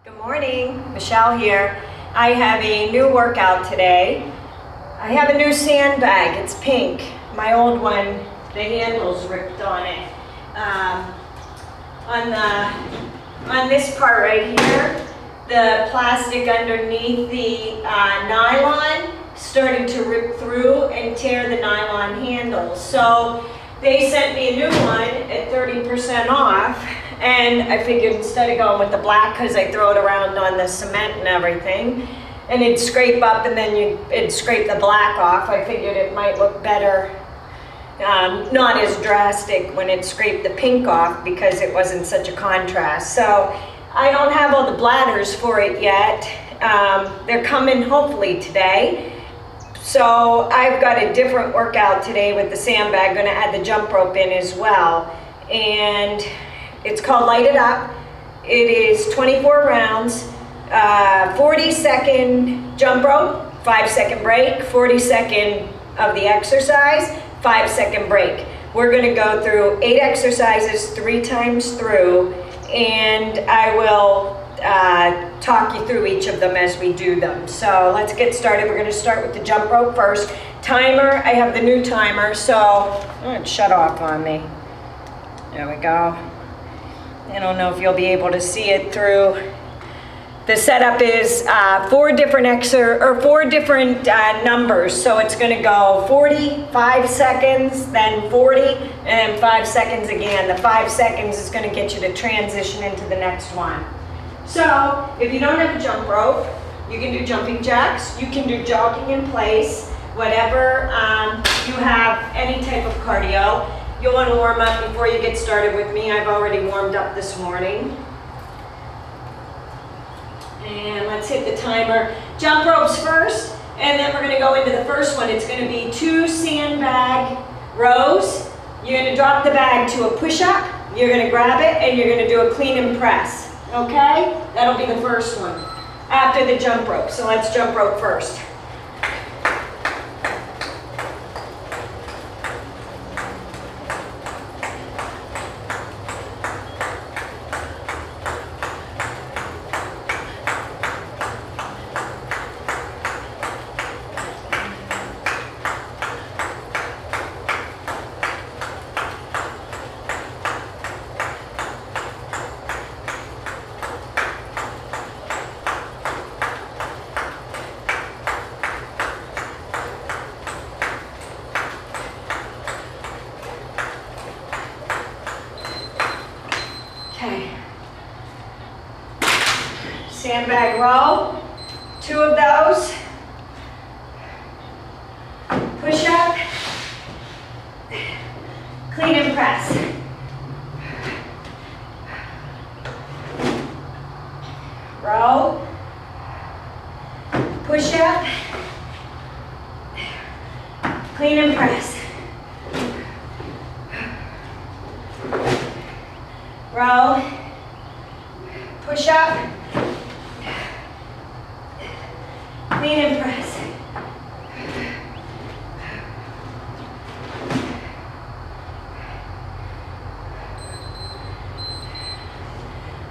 Good morning, Michelle here. I have a new workout today. I have a new sandbag, it's pink. My old one, the handle's ripped on it. On this part right here, the plastic underneath the nylon started to rip through and tear the nylon handle. So they sent me a new one at 30% off. And I figured instead of going with the black, because I throw it around on the cement and everything, and it'd scrape up and then it'd scrape the black off, I figured it might look better, not as drastic when it scraped the pink off because it wasn't such a contrast. So I don't have all the bladders for it yet. They're coming hopefully today. So I've got a different workout today with the sandbag, gonna add the jump rope in as well. And it's called Light It Up. It is 24 rounds, 40-second jump rope, 5-second break, 40-second of the exercise, 5-second break. We're gonna go through 8 exercises 3 times through, and I will talk you through each of them as we do them. So let's get started. We're gonna start with the jump rope first. Timer, I have the new timer, so oh, it shut off on me. There we go. I don't know if you'll be able to see it through. The setup is 4 different numbers. So it's gonna go 40, 5 seconds, then 40, and 5 seconds again. The 5 seconds is gonna get you to transition into the next one. So if you don't have a jump rope, you can do jumping jacks, you can do jogging in place, whatever you have, any type of cardio. You'll want to warm up before you get started with me. I've already warmed up this morning. And let's hit the timer. Jump ropes first, and then we're going to go into the first one. It's going to be 2 sandbag rows. You're going to drop the bag to a push-up. You're going to grab it, and you're going to do a clean and press. Okay? That'll be the first one after the jump rope. So let's jump rope first. Okay, sandbag row, 2 of those, push up, clean and press. Row, push up, clean and press. Row, push up, clean and press.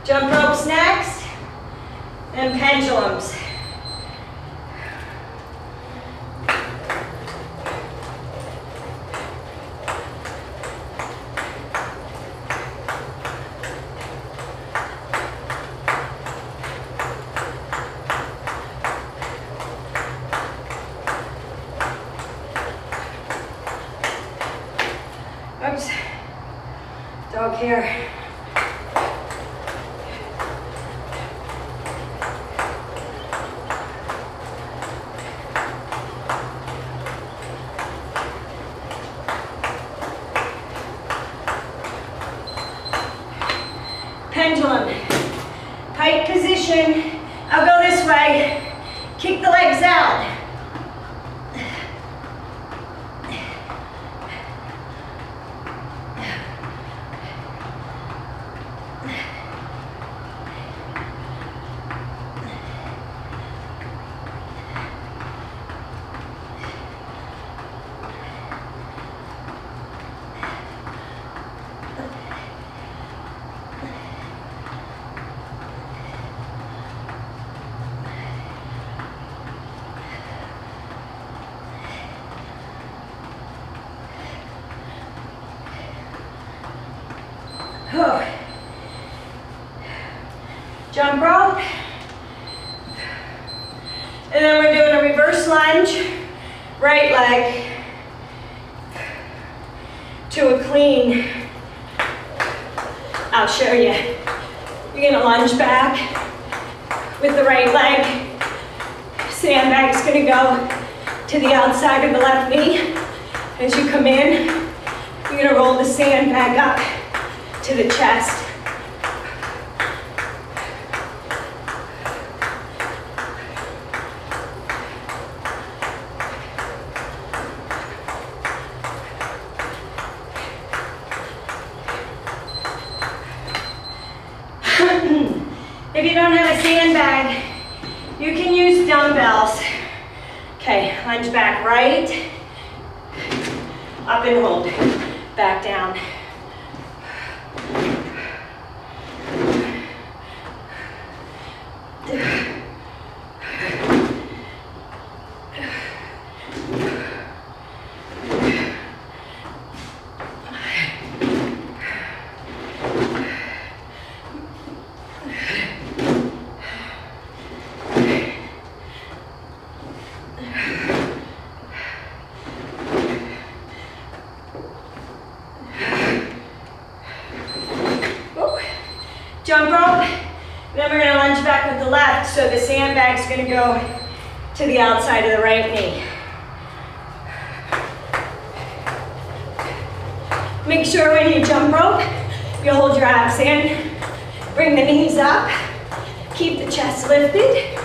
Jump ropes next, and pendulums. Oops, dog hair. Pendulum, tight position. I'll go this way, kick the legs out. Oh. Jump rope. And then we're doing a reverse lunge. Right leg to a clean. I'll show you. You're gonna lunge back with the right leg. Sandbag's gonna go to the outside of the left knee. As you come in, you're gonna roll the sandbag up to the chest. If you don't have a sandbag, you can use dumbbells. Okay, lunge back right, up and hold, back down. Jump rope, then we're gonna lunge back with the left, so the sandbag's gonna go to the outside of the right knee. Make sure when you jump rope, you hold your abs in, bring the knees up, keep the chest lifted,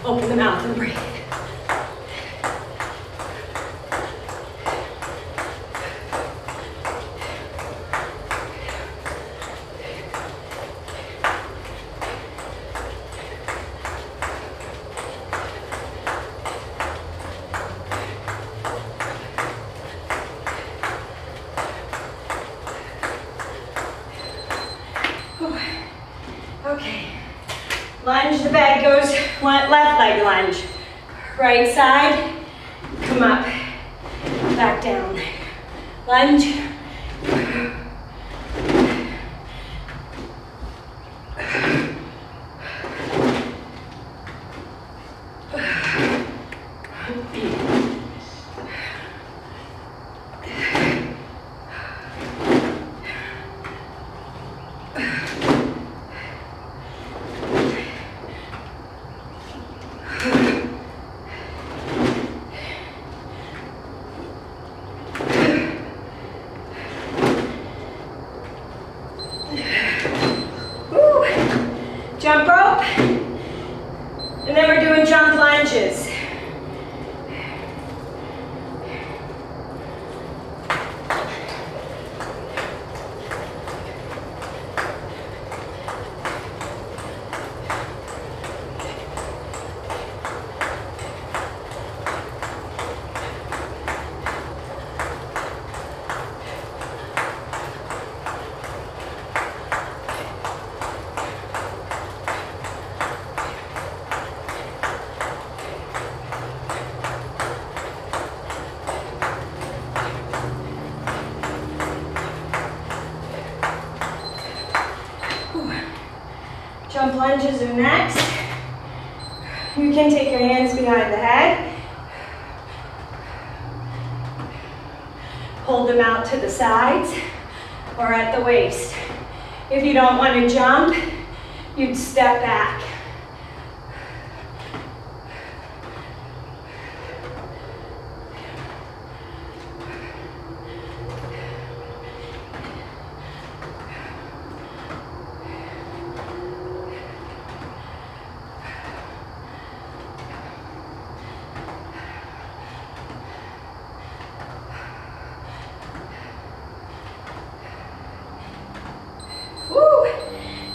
open the mouth and breathe. Okay, lunge, the bag goes, left leg lunge. Right side, come up, back down. Lunge. Jump rope, and then we're doing jump lunges. Jump lunges are next. You can take your hands behind the head. Hold them out to the sides or at the waist. If you don't want to jump, you'd step back.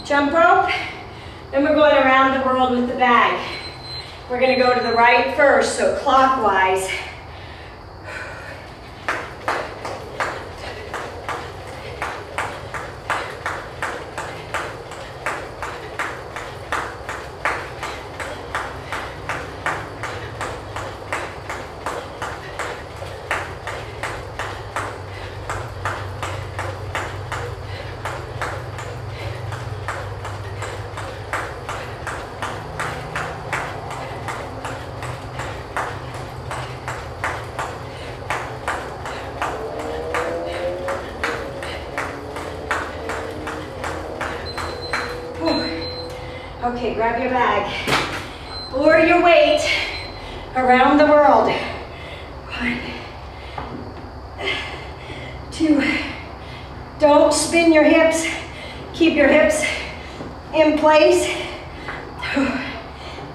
Jump rope, then we're going around the world with the bag. We're going to go to the right first, so clockwise. Okay, grab your bag or your weight around the world. 1, 2. Don't spin your hips. Keep your hips in place.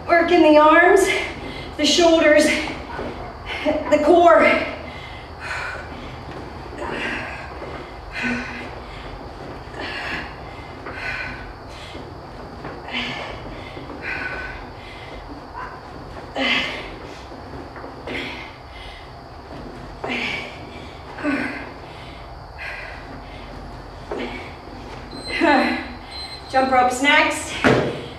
Working the arms, the shoulders, the core. Jump ropes next.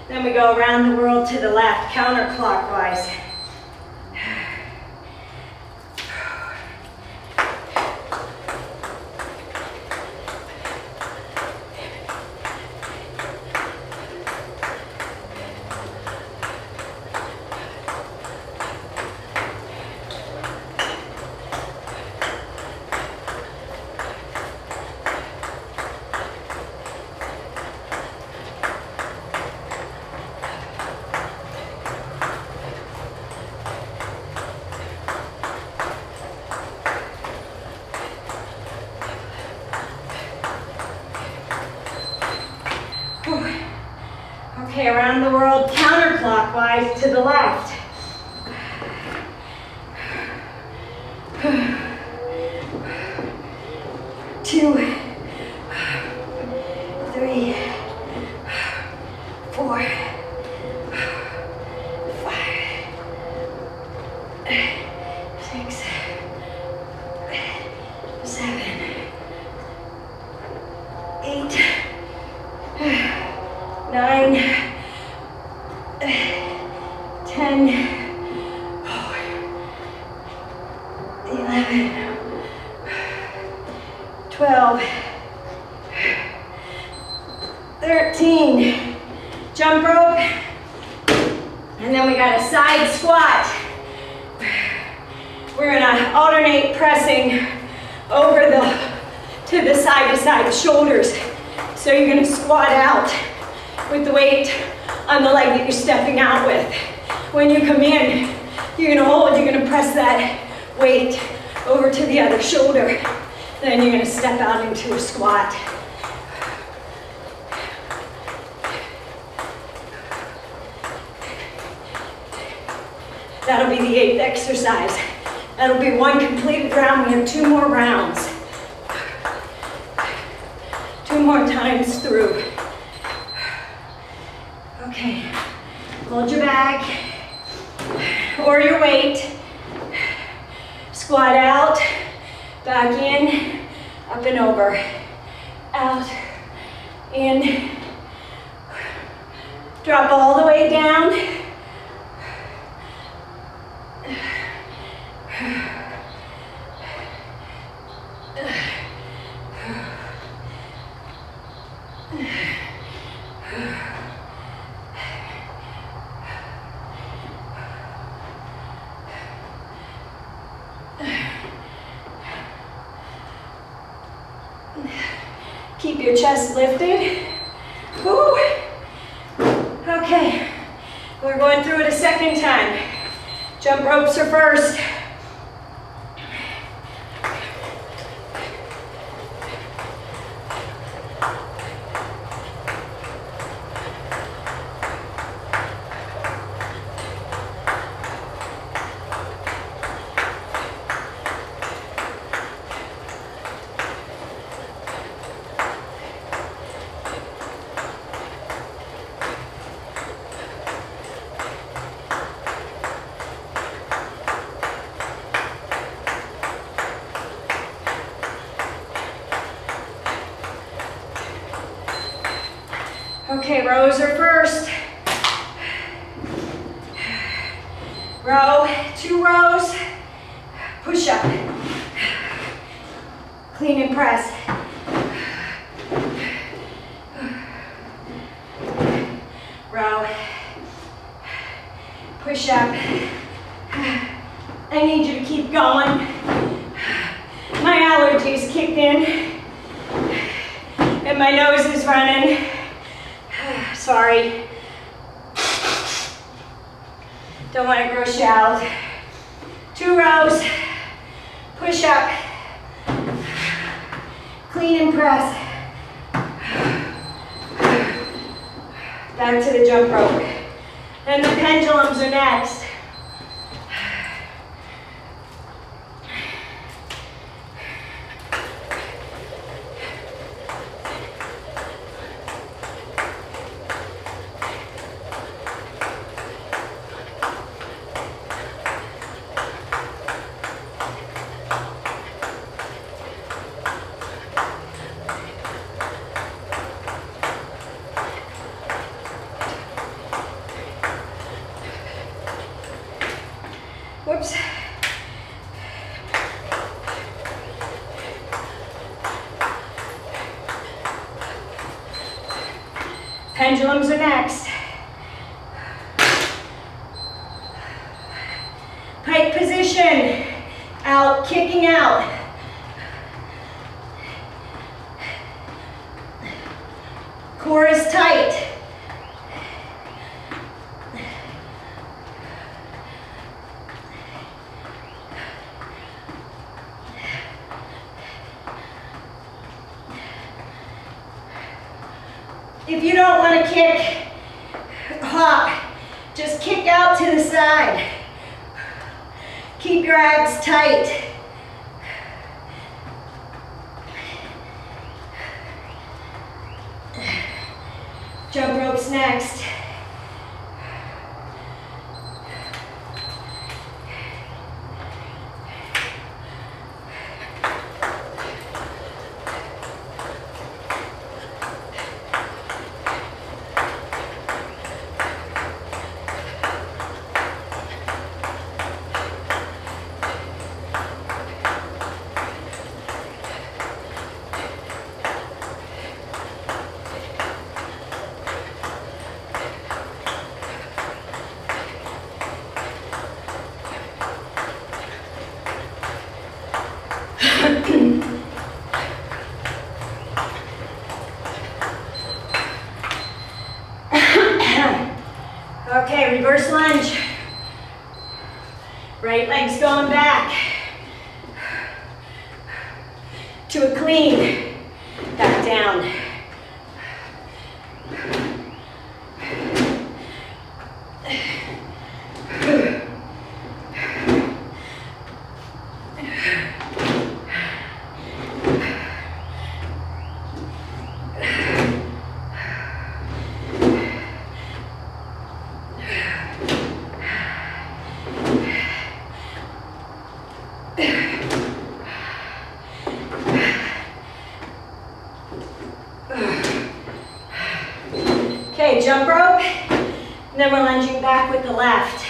Then we go around the world to the left, counterclockwise. Okay, around the world, counterclockwise to the left. 2, 3, 4, 5, 6, 7, 8, 9, 10, 11, 12, 13, jump rope, and then we got a side squat. We're gonna alternate pressing over to the side shoulders. So you're gonna squat out with the weight on the leg that you're stepping out with. When you come in, you're gonna hold, you're gonna press that weight over to the other shoulder. Then you're gonna step out into a squat. That'll be the 8th exercise. That'll be 1 completed round. We have 2 more rounds. 2 more times through. Okay, hold your bag or your weight. Squat out, back in, up and over. Out, in. Drop all the way down. Keep your chest lifted. Woo. Okay, we're going through it a second time. Jump ropes are first. Okay, rows are first. Row, 2 rows, push up. Clean and press. Row, push up. I need you to keep going. My allergies kicked in and my nose is running. Sorry. Don't want to grow shallow. 2 rows. Push up. Clean and press. Back to the jump rope. And the pendulums are next. Whoops. Pendulums are next. Pike position. Out, kicking out. Core is tight. If you don't want to kick, hop, just kick out to the side. Keep your abs tight. Jump ropes next. Okay, reverse lunge. Right leg's going back to a clean. Back down. Okay, jump rope, and then we're lunging back with the left.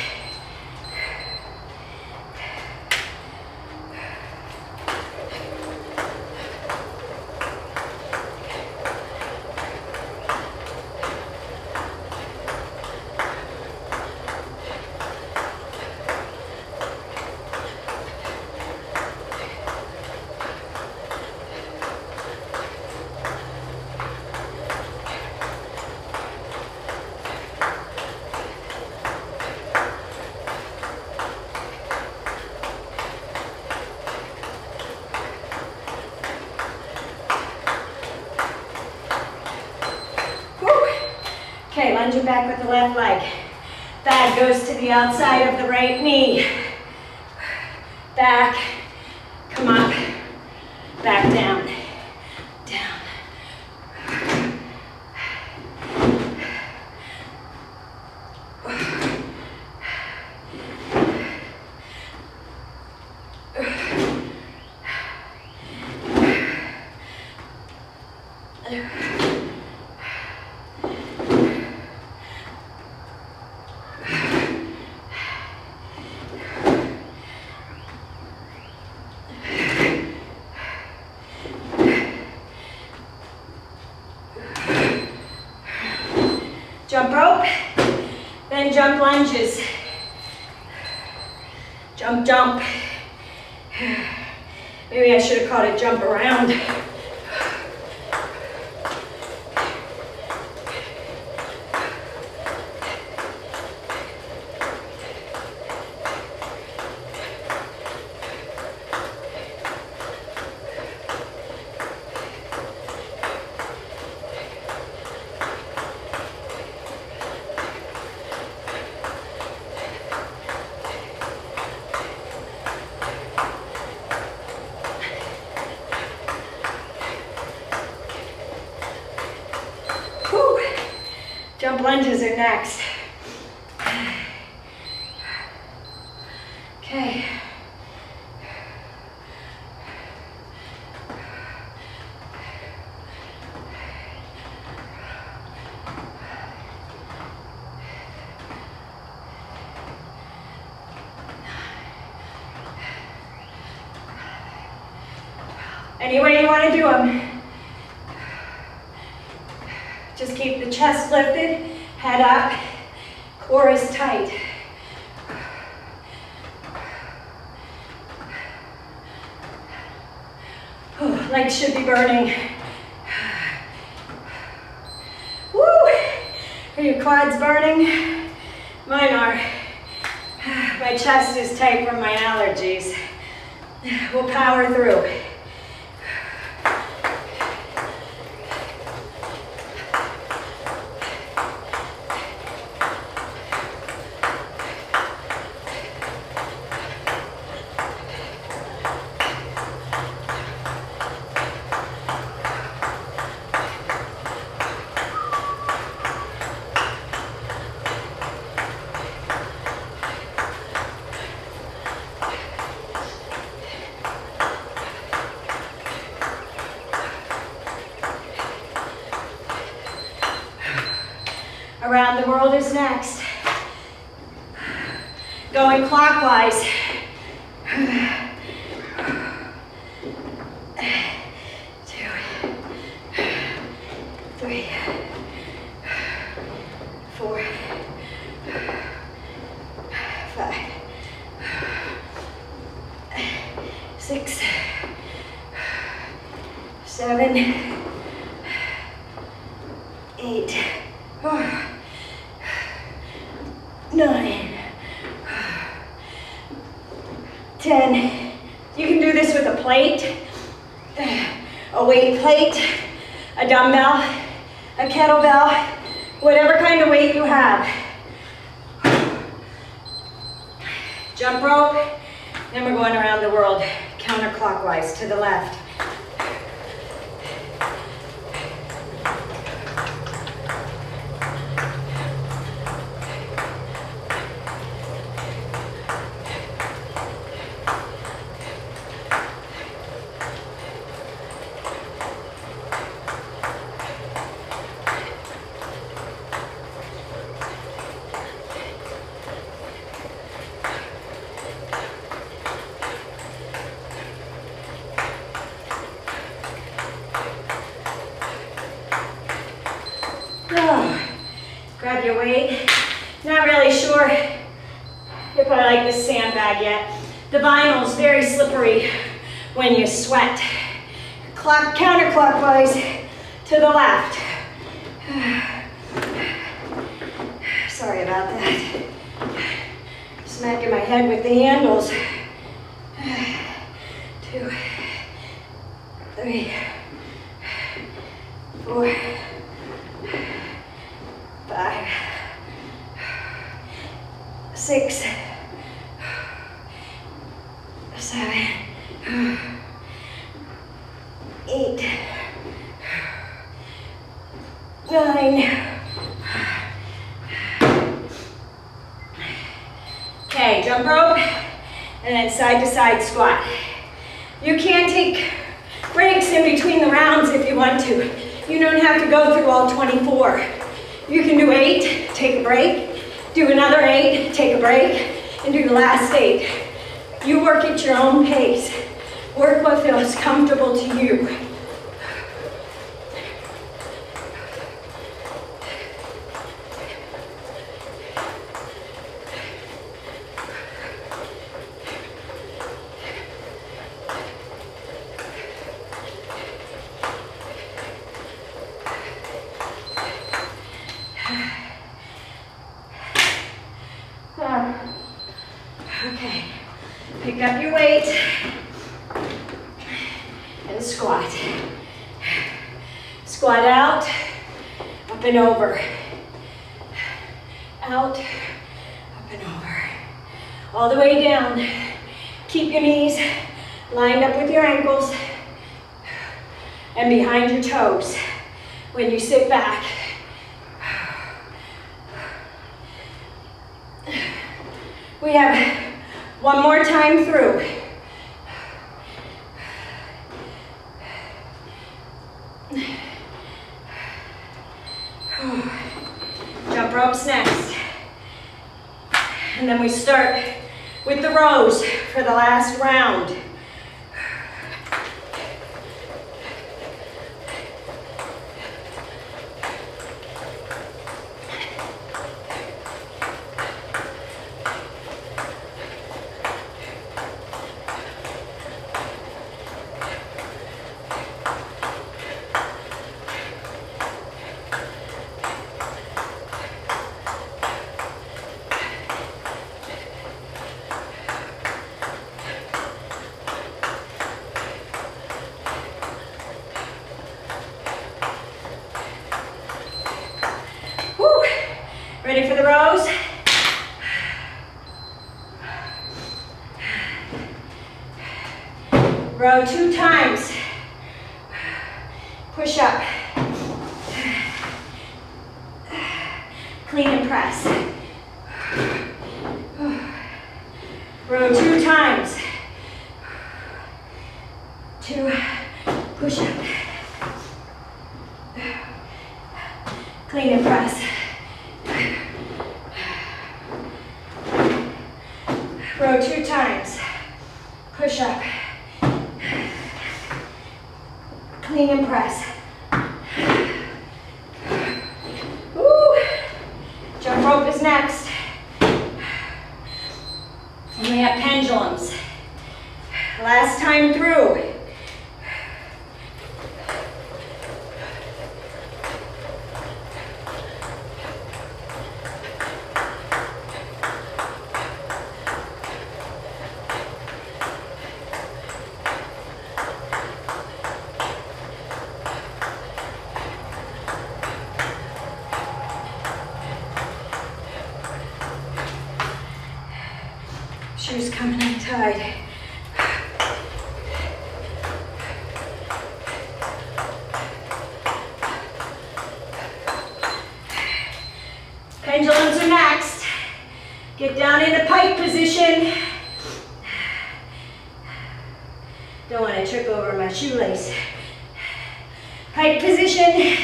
Okay, lunging back with the left leg. Bag goes to the outside of the right knee. Back, come up, back down, down. Jump rope, then jump lunges. Jump, jump. Maybe I should have called it jump around. lunges are next. Okay. Any way you want to do them. Just keep the chest lifted, head up, core is tight. Legs should be burning. Woo! Are your quads burning? Mine are. My chest is tight from my allergies. We'll power through. Around the world is next. Going clockwise. 2, 3, 4, 5, 6, 7, 8, 9, 10. You can do this with a plate, a weight plate, a dumbbell, a kettlebell, whatever kind of weight you have. Jump rope, then we're going around the world counterclockwise to the left. Grab your weight. Not really sure if I like this sandbag yet. The vinyl's very slippery when you sweat. Counterclockwise to the left. Sorry about that. Smacking my head with the handles. 2, 3, 4, 5, 6, 7, 8, 9. Okay, jump rope, and then side to side squat. You can take breaks in between the rounds if you want to. You don't have to go through all 24. You can do 8, take a break, do another 8, take a break, and do the last 8. You work at your own pace. Work what feels comfortable to you. Okay, pick up your weight and squat. Squat out, up and over. Out, up and over. All the way down. Keep your knees lined up with your ankles and behind your toes. When you sit back, We have one more time through. Jump ropes next. And then we start with the rows for the last round. Ready for the rows? Row 2 times. Push up. Clean and press. Row 2 times. 2. Push up. Clean and press. Row 2 times. Push up. Clean and press. Woo. Jump rope is next. And we have pendulums. Last time through. Shoes coming untied. Pendulums are next. Get down into pike position. Don't want to trip over my shoelace. Pike position.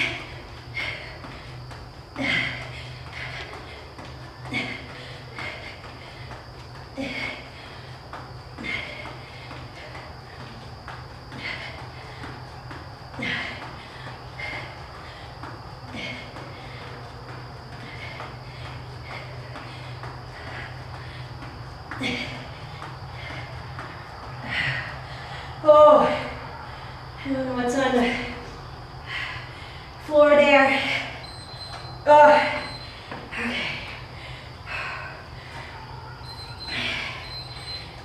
Oh, I don't know what's on the floor there. Oh, okay.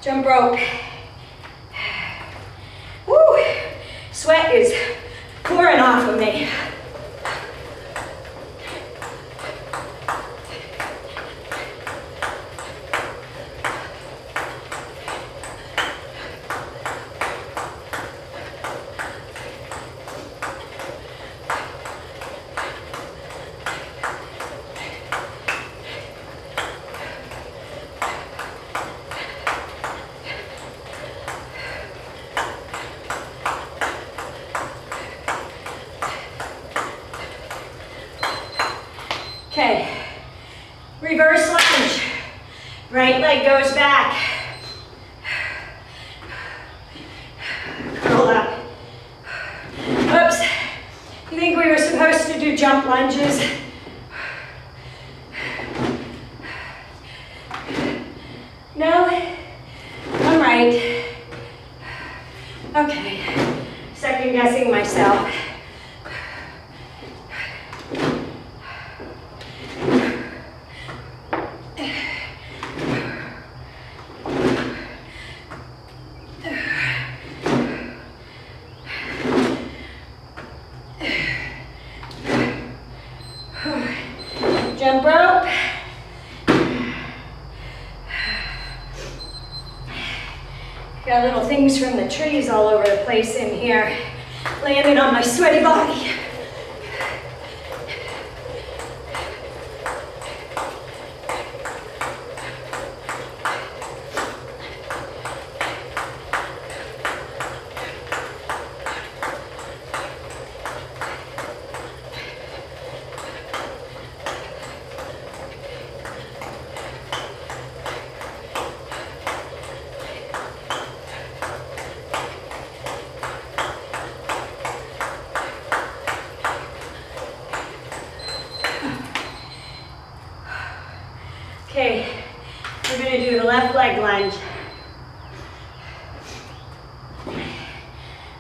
Jump rope. Woo, sweat is pouring off of me. Okay, reverse lunge. Right leg goes back. Curl up. Oops. You think we were supposed to do jump lunges? No? I'm right. Okay. Second guessing myself. Jump rope. Got little things from the trees all over the place in here, landing on my sweaty body. leg lunge.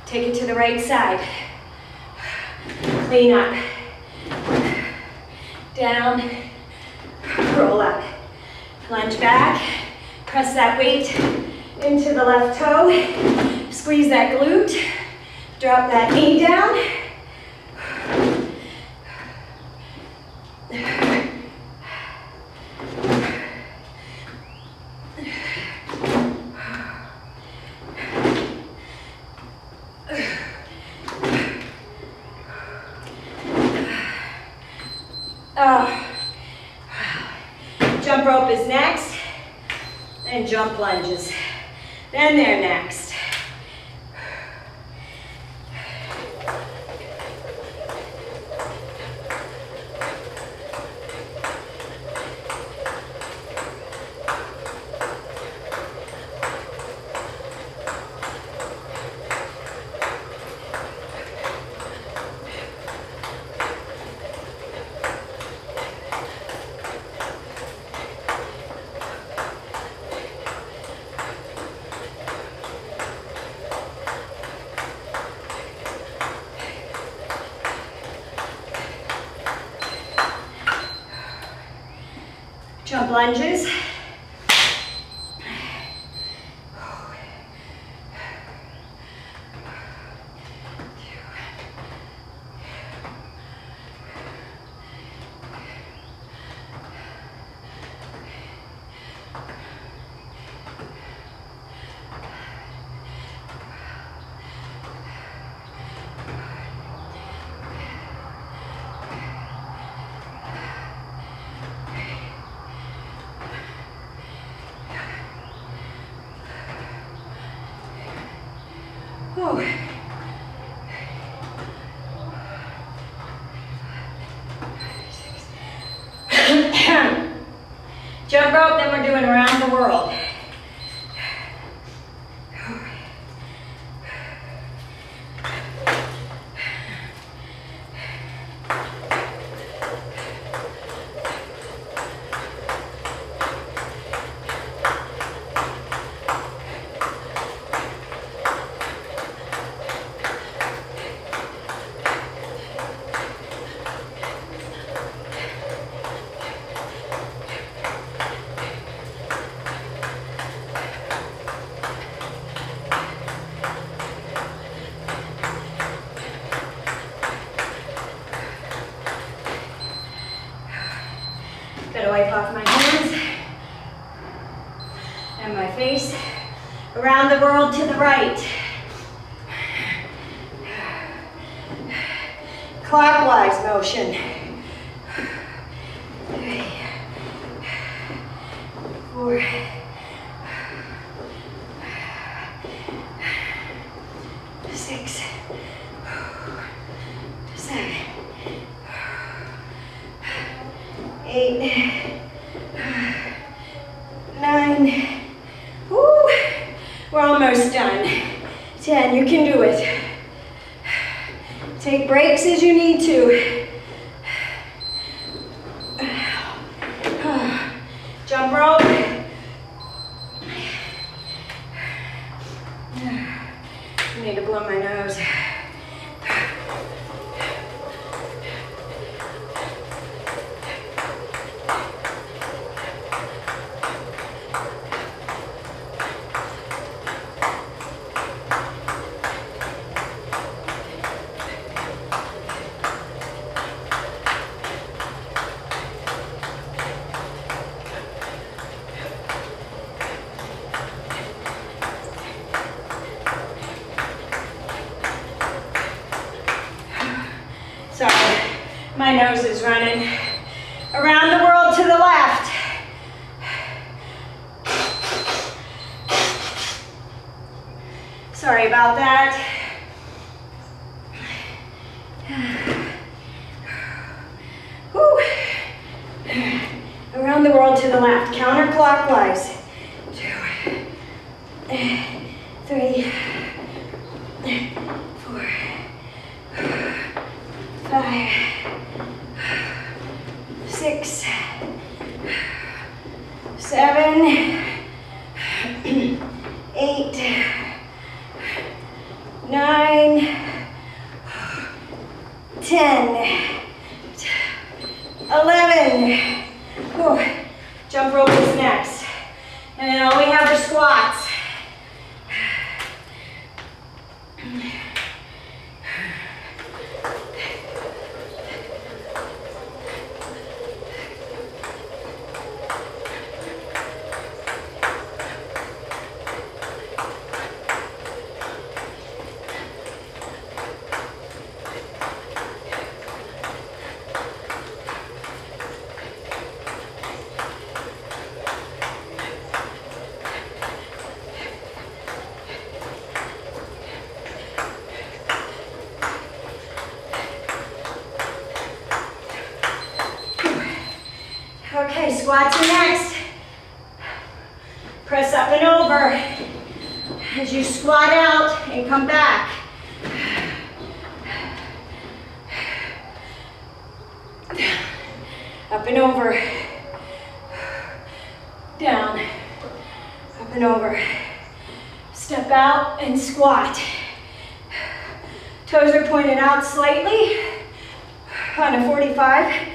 Take it to the right side. Clean up. Down. Roll up. Lunge back. Press that weight into the left toe. Squeeze that glute. Drop that knee down. Jump rope is next, and jump lunges. Then they're next. Jump lunges. Jump rope, then we're doing around the world. Gotta wipe off my hands and my face. Around the world to the right. Clockwise motion. 3, 4, 6, 7, 8, 9. Woo. We're almost done. 10, you can do it. Take breaks as you need to. Jump rope. I need to blow my nose. Sorry, my nose is running. Around the world to the left. Sorry about that. Whew. Around the world to the left, counterclockwise. 2, 3, 4, 5, 6, 7, 10, 11. Whew. Jump rope is next. And then all we have are squats. Okay, squats are next. Press up and over as you squat out and come back. Up and over. Down. Up and over. Step out and squat. Toes are pointed out slightly on a 45.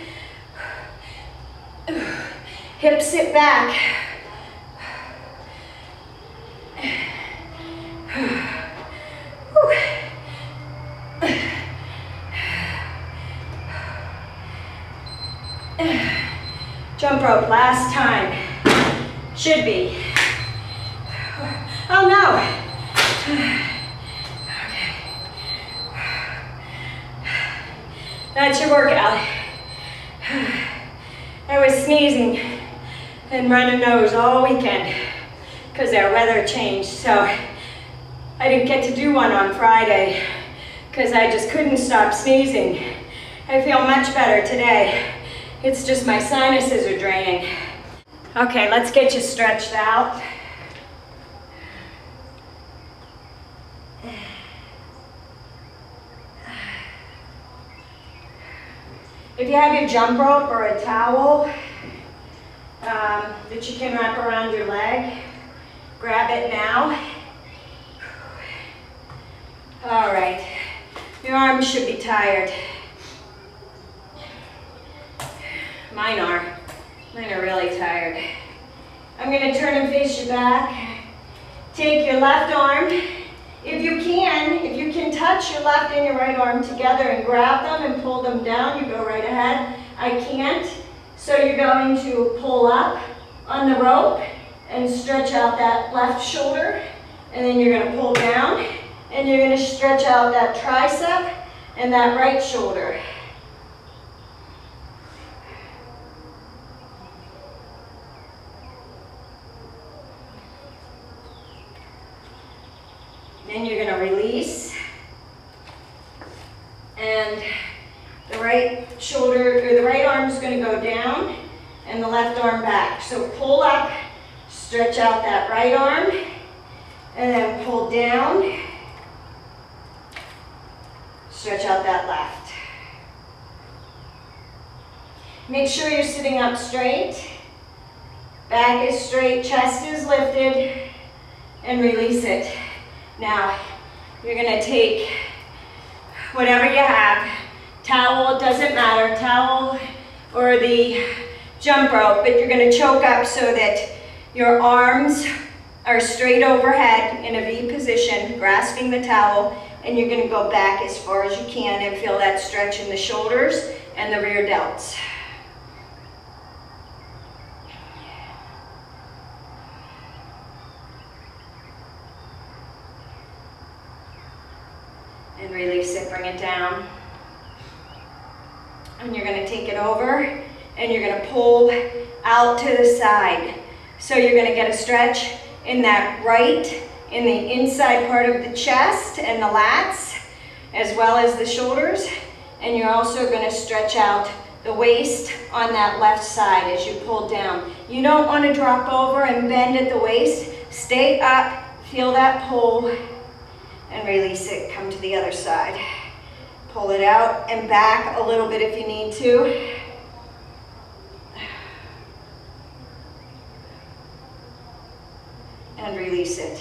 Hips sit back. Jump rope, last time. Should be. Oh no. Okay. That's your workout. I was sneezing and running nose all weekend because our weather changed, so I didn't get to do one on Friday because I just couldn't stop sneezing. I feel much better today. It's just my sinuses are draining. Okay, let's get you stretched out. If you have your jump rope or a towel that you can wrap around your leg, grab it now. All right, your arms should be tired. Mine are really tired. I'm gonna turn and face you back. Take your left arm. If you can touch your left and your right arm together and grab them and pull them down, you go right ahead. I can't, so you're going to pull up on the rope and stretch out that left shoulder, and then you're gonna pull down, and you're gonna stretch out that tricep and that right shoulder. Then you're going to release, and the right shoulder, or the right arm is going to go down, and the left arm back. So pull up, stretch out that right arm, and then pull down, stretch out that left. Make sure you're sitting up straight, back is straight, chest is lifted, and release it. Now, you're going to take whatever you have, towel, it doesn't matter, towel or the jump rope, but you're going to choke up so that your arms are straight overhead in a V position, grasping the towel, and you're going to go back as far as you can and feel that stretch in the shoulders and the rear delts. And release it, bring it down. And you're going to take it over and you're going to pull out to the side. So you're going to get a stretch in that right, in the inside part of the chest and the lats, as well as the shoulders. And you're also going to stretch out the waist on that left side as you pull down. You don't want to drop over and bend at the waist. Stay up, feel that pull, and release it. Come to the other side. Pull it out and back a little bit if you need to. And release it.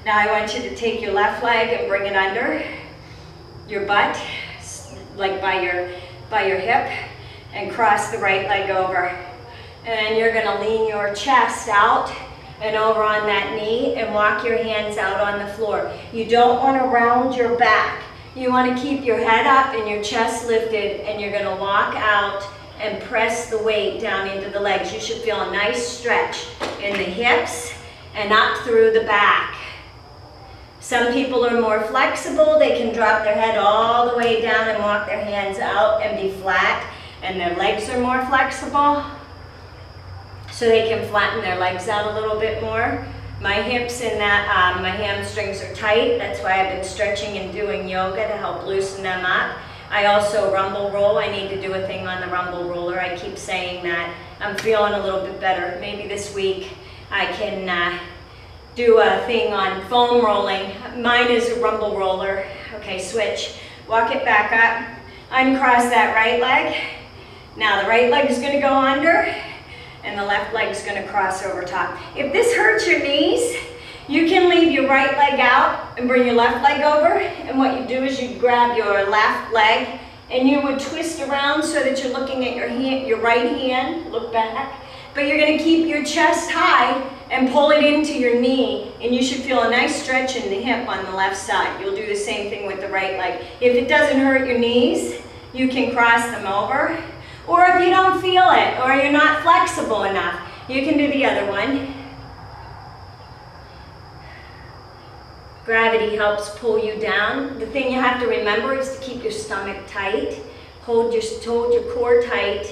Now I want you to take your left leg and bring it under your butt. like by your hip, and cross the right leg over. And then you're gonna lean your chest out and over on that knee and walk your hands out on the floor. You don't wanna round your back. You wanna keep your head up and your chest lifted, and you're gonna walk out and press the weight down into the legs. You should feel a nice stretch in the hips and up through the back. Some people are more flexible. They can drop their head all the way down and walk their hands out and be flat, and their legs are more flexible, so they can flatten their legs out a little bit more. My hips and my hamstrings are tight. That's why I've been stretching and doing yoga to help loosen them up. I also rumble roll. I need to do a thing on the rumble roller. I keep saying that. I'm feeling a little bit better. Maybe this week I can do a thing on foam rolling. Mine is a rumble roller. Okay, switch. Walk it back up. Uncross that right leg. Now the right leg is going to go under, and the left leg is going to cross over top. If this hurts your knees, you can leave your right leg out and bring your left leg over, and what you do is you grab your left leg and you would twist around so that you're looking at your right hand, look back, but you're going to keep your chest high and pull it into your knee, and you should feel a nice stretch in the hip on the left side. You'll do the same thing with the right leg. If it doesn't hurt your knees, you can cross them over, or if you don't feel it or you're not flexible enough, you can do the other one. Gravity helps pull you down. The thing you have to remember is to keep your stomach tight. Hold your core tight.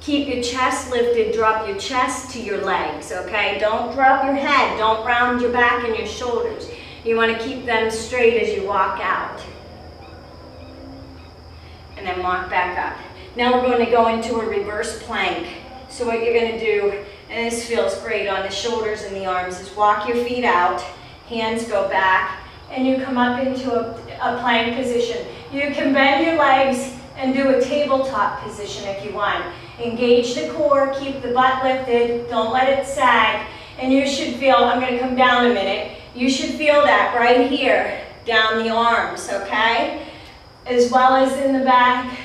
Keep your chest lifted. Drop your chest to your legs, okay? Don't drop your head. Don't round your back and your shoulders. You want to keep them straight as you walk out. And then walk back up. Now we're going to go into a reverse plank. So what you're going to do, and this feels great on the shoulders and the arms, is walk your feet out. Hands go back, and you come up into a plank position. You can bend your legs and do a tabletop position if you want. Engage the core, keep the butt lifted, don't let it sag, and you should feel, I'm going to come down a minute, you should feel that right here, down the arms, okay? As well as in the back.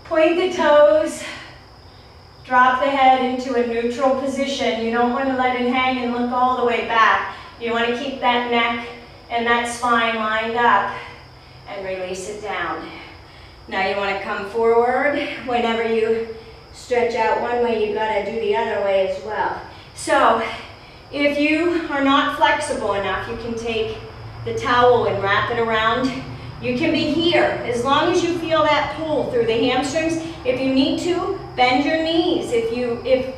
Point the toes, drop the head into a neutral position. You don't want to let it hang and look all the way back. You want to keep that neck and that spine lined up and release it down. Now you want to come forward. Whenever you stretch out one way, you got to do the other way as well. So if you are not flexible enough, you can take the towel and wrap it around. You can be here as long as you feel that pull through the hamstrings. If you need to, bend your knees. If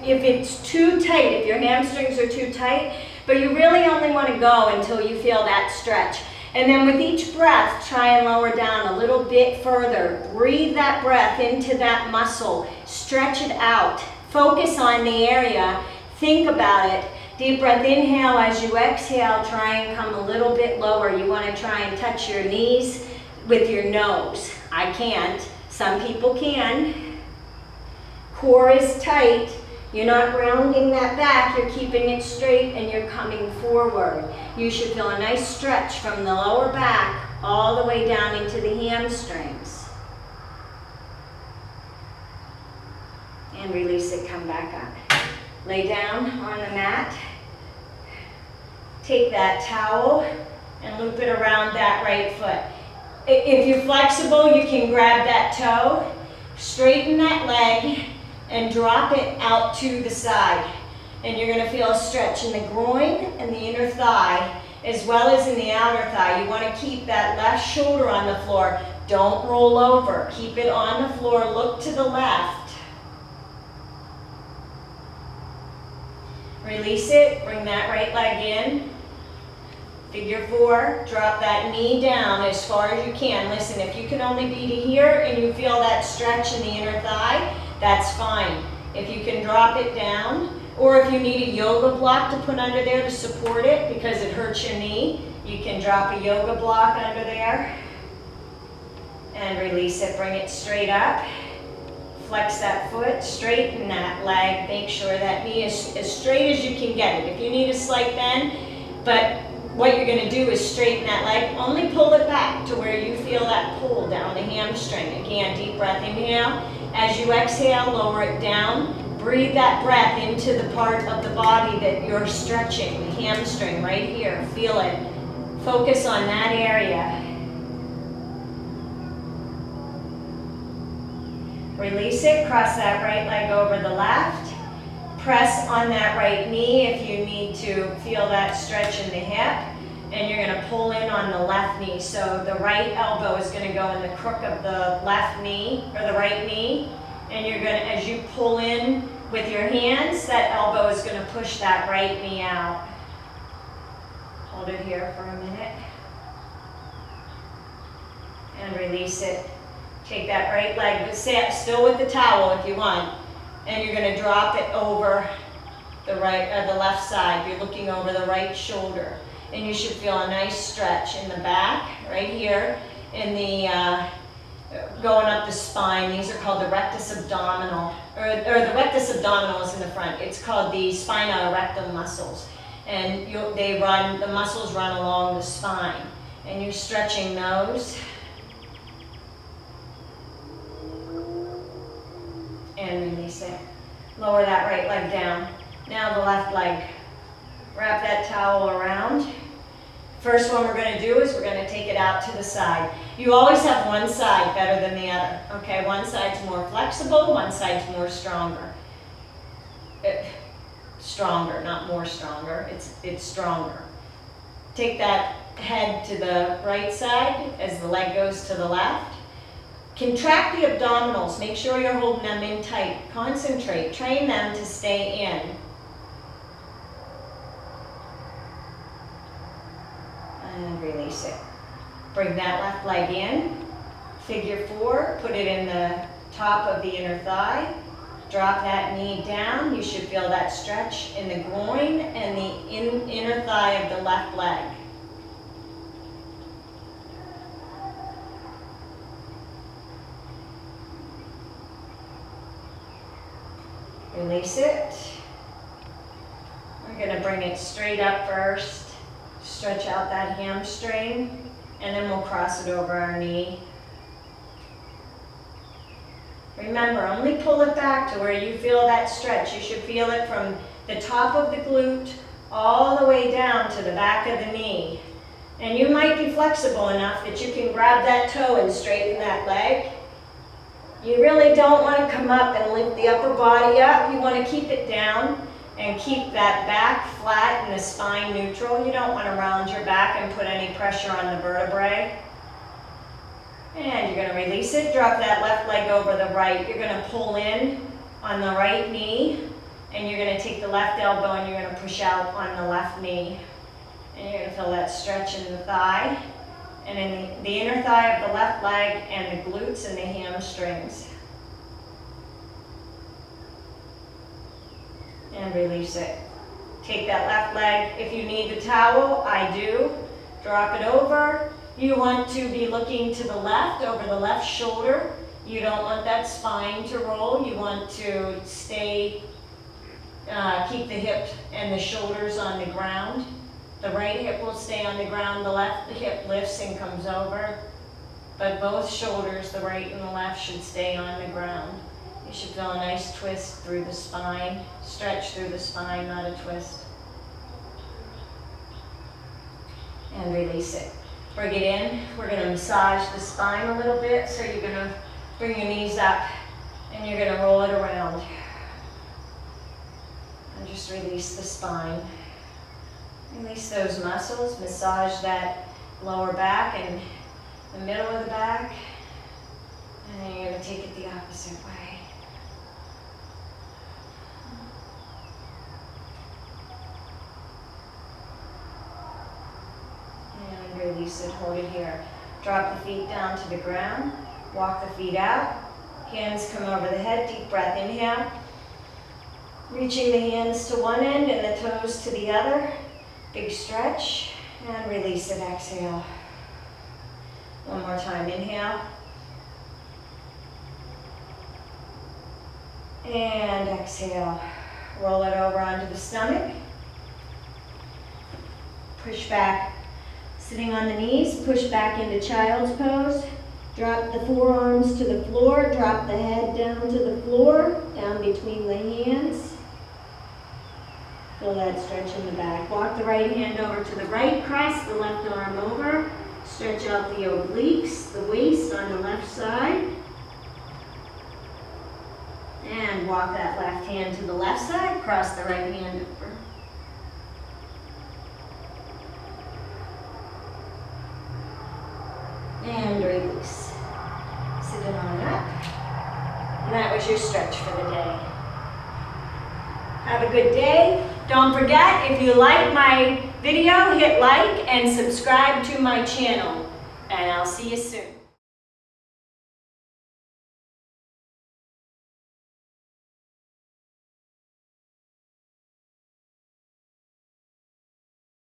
it's too tight, if your hamstrings are too tight, but you really only want to go until you feel that stretch. And then with each breath, try and lower down a little bit further. Breathe that breath into that muscle. Stretch it out. Focus on the area. Think about it. Deep breath, inhale. As you exhale, try and come a little bit lower. You want to try and touch your knees with your nose. I can't. Some people can. Core is tight. You're not rounding that back, you're keeping it straight and you're coming forward. You should feel a nice stretch from the lower back all the way down into the hamstrings. And release it, come back up. Lay down on the mat. Take that towel and loop it around that right foot. If you're flexible, you can grab that toe, straighten that leg, and drop it out to the side. And you're going to feel a stretch in the groin and the inner thigh, as well as in the outer thigh. You want to keep that left shoulder on the floor. Don't roll over. Keep it on the floor. Look to the left. Release it. Bring that right leg in. Figure 4. Drop that knee down as far as you can. Listen, if you can only be to here and you feel that stretch in the inner thigh, that's fine. If you can drop it down, or if you need a yoga block to put under there to support it because it hurts your knee, you can drop a yoga block under there and release it. Bring it straight up. Flex that foot, straighten that leg. Make sure that knee is as straight as you can get it. If you need a slight bend, but what you're going to do is straighten that leg. Only pull it back to where you feel that pull down the hamstring. Again, deep breath, inhale. As you exhale, lower it down. Breathe that breath into the part of the body that you're stretching, the hamstring right here. Feel it. Focus on that area. Release it. Cross that right leg over the left. Press on that right knee if you need to feel that stretch in the hip. And you're going to pull in on the left knee. So the right elbow is going to go in the crook of the left knee, or the right knee. And you're going to, as you pull in with your hands, that elbow is going to push that right knee out. Hold it here for a minute. And release it. Take that right leg, but still with the towel if you want. And you're going to drop it over the left side. You're looking over the right shoulder. And you should feel a nice stretch in the back, right here, in the, going up the spine. These are called the rectus abdominal, or the rectus abdominal is in the front. It's called the spino-rectum muscles. And the muscles run along the spine. And you're stretching those. And release it. Lower that right leg down. Now the left leg. Wrap that towel around. First one we're going to do is we're going to take it out to the side. You always have one side better than the other. Okay, one side's more flexible, one side's more stronger. Stronger, not more stronger. It's stronger. Take that head to the right side as the leg goes to the left. Contract the abdominals. Make sure you're holding them in tight. Concentrate. Train them to stay in. And release it. Bring that left leg in. Figure 4. Put it in the top of the inner thigh. Drop that knee down. You should feel that stretch in the groin and the inner thigh of the left leg. Release it. We're going to bring it straight up first. Stretch out that hamstring, and then we'll cross it over our knee. Remember, only pull it back to where you feel that stretch. You should feel it from the top of the glute all the way down to the back of the knee. And you might be flexible enough that you can grab that toe and straighten that leg. You really don't want to come up and lift the upper body up. You want to keep it down and keep that back flat and the spine neutral. You don't want to round your back and put any pressure on the vertebrae. And you're going to release it. Drop that left leg over the right. You're going to pull in on the right knee, and you're going to take the left elbow and you're going to push out on the left knee. And you're going to feel that stretch in the thigh, and in the inner thigh of the left leg, and the glutes and the hamstrings. And release it. Take that left leg. If you need the towel, I do. Drop it over. You want to be looking to the left, over the left shoulder. You don't want that spine to roll. You want to stay, keep the hip and the shoulders on the ground. The right hip will stay on the ground. The left hip lifts and comes over. But both shoulders, the right and the left, should stay on the ground. You should feel a nice twist through the spine. Stretch through the spine, not a twist. And release it. Bring it in. We're going to massage the spine a little bit. So you're going to bring your knees up and you're going to roll it around. And just release the spine. Release those muscles. Massage that lower back and the middle of the back. And then you're going to take it the opposite way. Release it, hold it here. Drop the feet down to the ground. Walk the feet out. Hands come over the head. Deep breath, inhale. Reaching the hands to one end and the toes to the other. Big stretch. And release it, exhale. One more time, inhale. And exhale. Roll it over onto the stomach. Push back Sitting on the knees, push back into child's pose. Drop the forearms to the floor, drop the head down to the floor, down between the hands. Feel that stretch in the back. Walk the right hand over to the right, cross the left arm over. Stretch out the obliques, the waist on the left side. And walk that left hand to the left side, cross the right hand over. And release. Sit it on up. And that was your stretch for the day. Have a good day. Don't forget, if you like my video, hit like and subscribe to my channel. And I'll see you soon.